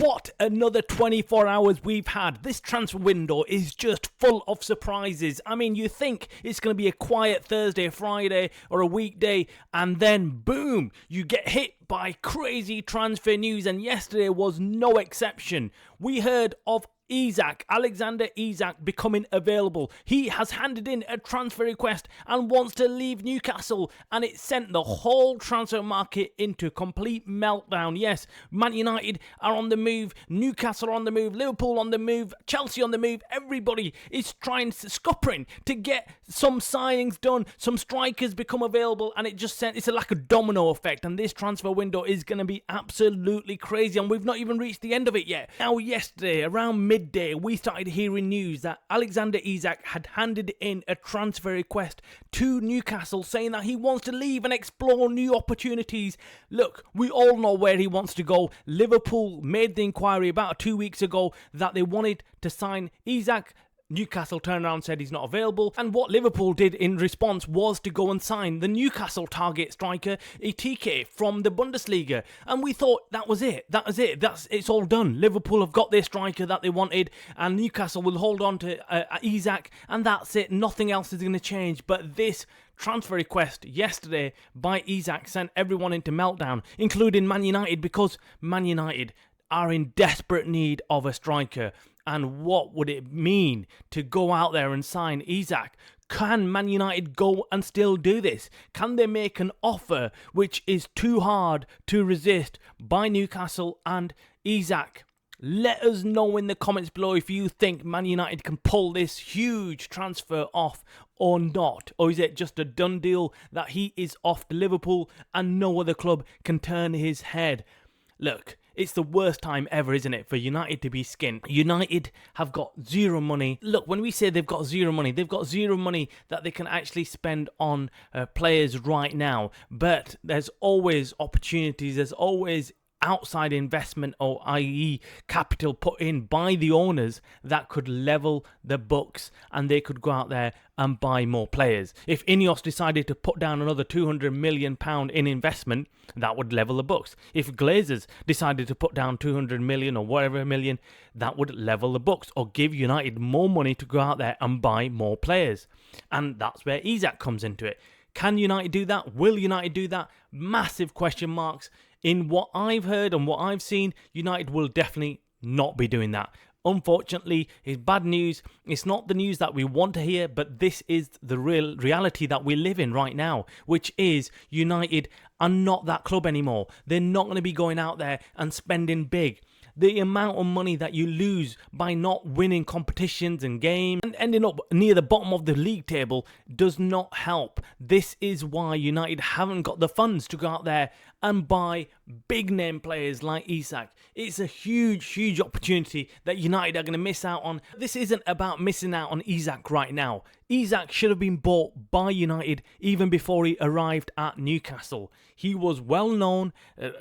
What another 24 hours we've had. This transfer window is just full of surprises. I mean, you think it's going to be a quiet Thursday, Friday, or a weekday, and then boom, you get hit by crazy transfer news, and yesterday was no exception. We heard of Alexander Isak becoming available. He has handed in a transfer request and wants to leave Newcastle, and it sent the whole transfer market into complete meltdown. Yes, Man United are on the move, Newcastle are on the move, Liverpool on the move, Chelsea on the move. Everybody is scuppering to get some signings done, some strikers become available, and it's like a domino effect, and this transfer window is going to be absolutely crazy, and we've not even reached the end of it yet. Now, yesterday, around midday, we started hearing news that Alexander Isak had handed in a transfer request to Newcastle saying that he wants to leave and explore new opportunities. Look, we all know where he wants to go. Liverpool made the inquiry about 2 weeks ago that they wanted to sign Isak. Newcastle turned around and said he's not available, and what Liverpool did in response was to go and sign the Newcastle target striker Isak from the Bundesliga, and we thought that was it, it's all done. Liverpool have got their striker that they wanted, and Newcastle will hold on to Isak, and that's it, nothing else is going to change. But this transfer request yesterday by Isak sent everyone into meltdown, including Man United, because Man United are in desperate need of a striker. And what would it mean to go out there and sign Isak? Can Man United go and still do this? Can they make an offer which is too hard to resist by Newcastle and Isak? Let us know in the comments below if you think Man United can pull this huge transfer off or not. Or is it just a done deal that he is off to Liverpool and no other club can turn his head? Look, it's the worst time ever, isn't it, for United to be skinned? United have got zero money. Look, when we say they've got zero money that they can actually spend on players right now. But there's always opportunities, there's always outside investment, or i.e. capital put in by the owners that could level the books, and they could go out there and buy more players. If Ineos decided to put down another £200 million in investment, that would level the books. If Glazers decided to put down 200 million or whatever million, that would level the books or give United more money to go out there and buy more players. And that's where Isak comes into it. Can United do that? Will United do that? Massive question marks. In what I've heard and what I've seen, United will definitely not be doing that. Unfortunately, it's bad news. It's not the news that we want to hear, but this is the real reality that we live in right now, which is United are not that club anymore. They're not going to be going out there and spending big. The amount of money that you lose by not winning competitions and games and ending up near the bottom of the league table does not help. This is why United haven't got the funds to go out there and buy big name players like Isak. It's a huge opportunity that United are going to miss out on. This isn't about missing out on Isak right now. Isak should have been bought by United even before he arrived at Newcastle. He was well known.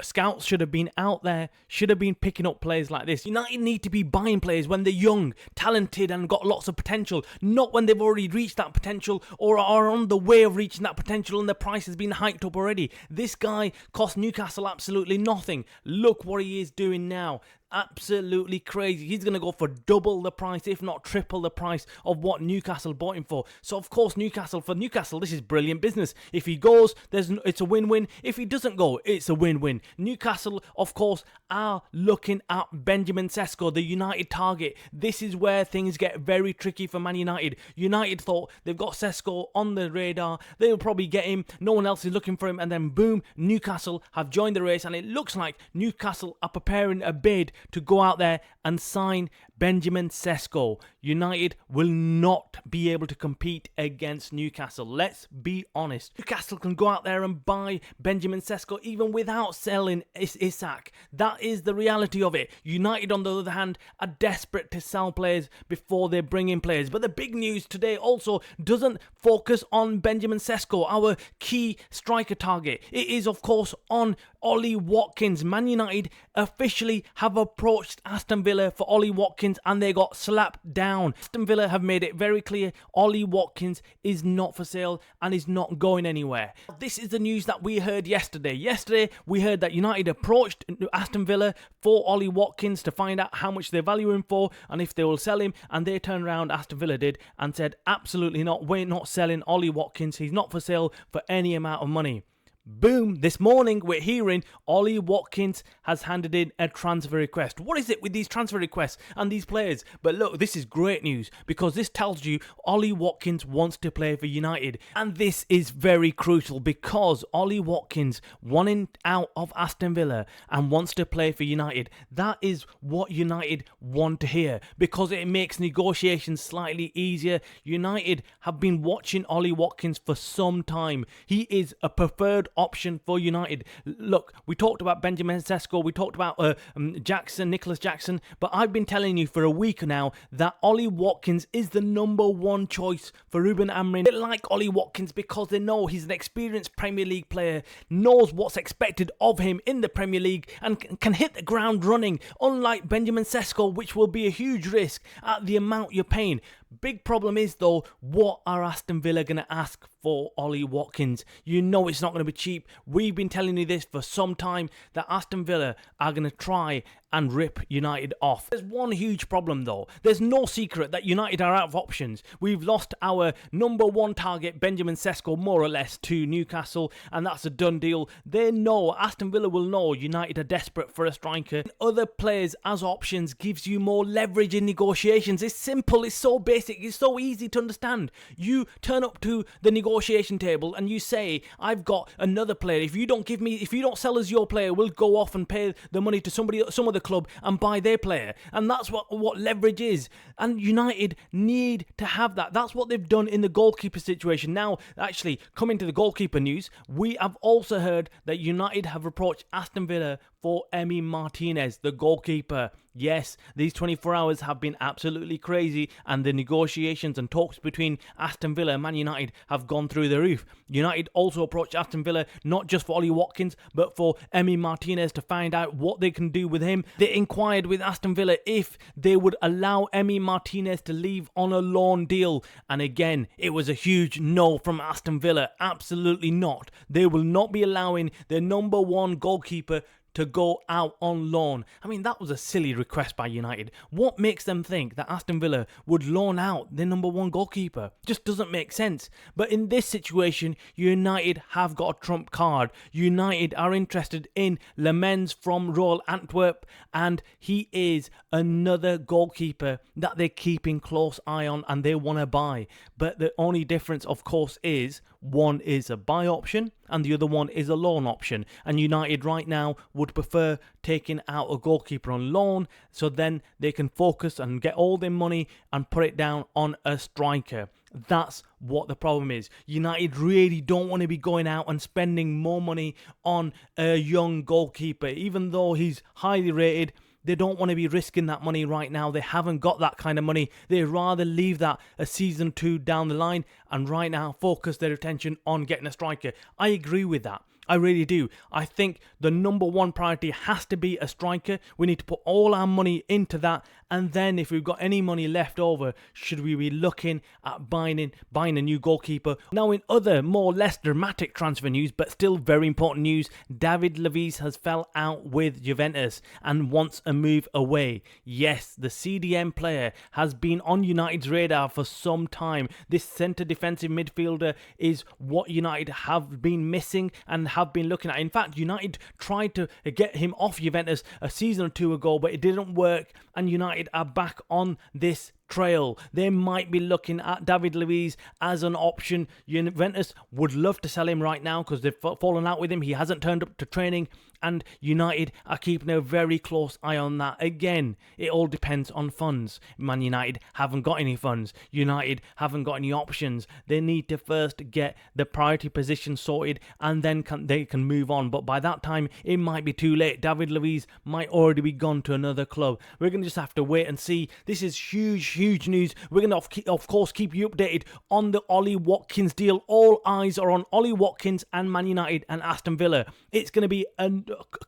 Scouts should have been out there, should have been picking up players like this. United need to be buying players when they're young, talented and got lots of potential, not when they've already reached that potential or are on the way of reaching that potential and the price has been hiked up already. This guy cost Newcastle absolutely nothing. Look what he is doing now. Absolutely crazy. He's going to go for double the price, if not triple the price of what Newcastle bought him for. So of course, for Newcastle, this is brilliant business. If he goes, it's a win-win. If he doesn't go, it's a win-win. Newcastle, of course, are looking at Benjamin Sesko, the United target. This is where things get very tricky for Man United. United thought they've got Sesko on the radar. They'll probably get him. No one else is looking for him. And then boom, Newcastle have joined the race. And it looks like Newcastle are preparing a bid to go out there and sign Benjamin Sesko. United will not be able to compete against Newcastle. Let's be honest. Newcastle can go out there and buy Benjamin Sesko even without selling Isak. That is the reality of it. United, on the other hand, are desperate to sell players before they bring in players. But the big news today also doesn't focus on Benjamin Sesko, our key striker target. It is, of course, on Ollie Watkins. Man United officially have approached Aston Villa for Ollie Watkins and they got slapped down. Aston Villa have made it very clear Ollie Watkins is not for sale and is not going anywhere. This is the news that we heard yesterday. Yesterday we heard that United approached Aston Villa for Ollie Watkins to find out how much they value him for and if they will sell him, and they turned around, Aston Villa did, and said absolutely not, we're not selling Ollie Watkins, he's not for sale for any amount of money. Boom, this morning we're hearing Ollie Watkins has handed in a transfer request. What is it with these transfer requests and these players? But look, this is great news because this tells you Ollie Watkins wants to play for United. And this is very crucial because Ollie Watkins wanting out of Aston Villa and wants to play for United. That is what United want to hear because it makes negotiations slightly easier. United have been watching Ollie Watkins for some time. He is a preferred option for United. Look, we talked about Benjamin Sesko, we talked about Nicholas Jackson, but I've been telling you for a week now that Ollie Watkins is the number one choice for Ruben Amorim. They like Ollie Watkins because they know he's an experienced Premier League player, knows what's expected of him in the Premier League and can hit the ground running, unlike Benjamin Sesko, which will be a huge risk at the amount you're paying. Big problem is though, what are Aston Villa going to ask for Ollie Watkins? You know it's not going to be cheap. We've been telling you this for some time that Aston Villa are going to try and rip United off. There's one huge problem though. There's no secret that United are out of options. We've lost our number one target, Benjamin Sesko, more or less to Newcastle, and that's a done deal. They know, Aston Villa will know United are desperate for a striker. Other players as options gives you more leverage in negotiations. It's simple, it's so basic, it's so easy to understand. You turn up to the negotiation table and you say, I've got another player. If you don't sell us your player, we'll go off and pay the money to some other club and buy their player. And that's what leverage is. And United need to have that. That's what they've done in the goalkeeper situation. Now, actually, coming to the goalkeeper news, we have also heard that United have approached Aston Villa for Martinez, the goalkeeper. Yes, these 24 hours have been absolutely crazy and the negotiations and talks between Aston Villa and Man United have gone through the roof. United also approached Aston Villa not just for Ollie Watkins but for Martinez to find out what they can do with him. They inquired with Aston Villa if they would allow Martinez to leave on a loan deal, and again it was a huge no from Aston Villa. Absolutely not. They will not be allowing their number one goalkeeper to go out on loan. I mean, that was a silly request by United. What makes them think that Aston Villa would loan out their number one goalkeeper? Just doesn't make sense. But in this situation, United have got a trump card. United are interested in Lemens from Royal Antwerp, and he is another goalkeeper that they're keeping close eye on and they want to buy. But the only difference, of course, is one is a buy option and the other one is a loan option. And United right now would prefer taking out a goalkeeper on loan so then they can focus and get all their money and put it down on a striker. That's what the problem is. United really don't want to be going out and spending more money on a young goalkeeper. Even though he's highly rated, they don't want to be risking that money right now. They haven't got that kind of money. They'd rather leave that a season 2 down the line and right now focus their attention on getting a striker. I agree with that. I really do. I think the number one priority has to be a striker. We need to put all our money into that. And then if we've got any money left over, should we be looking at buying a new goalkeeper? Now, in other, more or less dramatic transfer news, but still very important news, David Luiz has fell out with Juventus and wants a move away. Yes, the CDM player has been on United's radar for some time. This centre defensive midfielder is what United have been missing and have been looking at. In fact, United tried to get him off Juventus a season or two ago, but it didn't work, and United are back on this trail. They might be looking at David Luiz as an option. Juventus would love to sell him right now because they've fallen out with him. He hasn't turned up to training, and United are keeping a very close eye on that. Again, it all depends on funds. Man United haven't got any funds. United haven't got any options. They need to first get the priority position sorted and then they can move on. But by that time, it might be too late. David Luiz might already be gone to another club. We're going to just have to wait and see. This is huge news. We're going to, of course, keep you updated on the Ollie Watkins deal. All eyes are on Ollie Watkins and Man United and Aston Villa. It's going to be a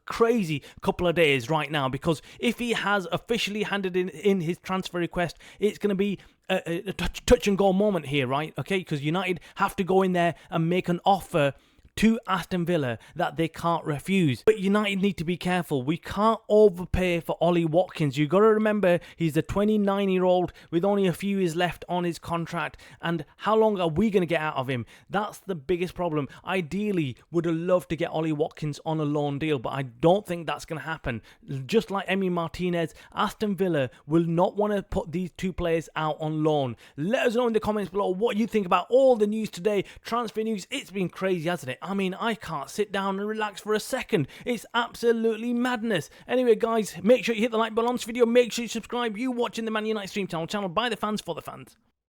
crazy couple of days right now, because if he has officially handed in his transfer request, it's going to be a touch and go moment here, right? Okay, because United have to go in there and make an offer to Aston Villa that they can't refuse. But United need to be careful. We can't overpay for Ollie Watkins. You've got to remember, he's a 29-year-old with only a few years left on his contract. And how long are we going to get out of him? That's the biggest problem. Ideally, would have loved to get Ollie Watkins on a loan deal, but I don't think that's going to happen. Just like Martinez, Aston Villa will not want to put these two players out on loan. Let us know in the comments below what you think about all the news today. Transfer news, it's been crazy, hasn't it? I mean, I can't sit down and relax for a second. It's absolutely madness. Anyway, guys, make sure you hit the like button on this video. Make sure you subscribe. You watching the Man Utd Stream channel by the fans for the fans.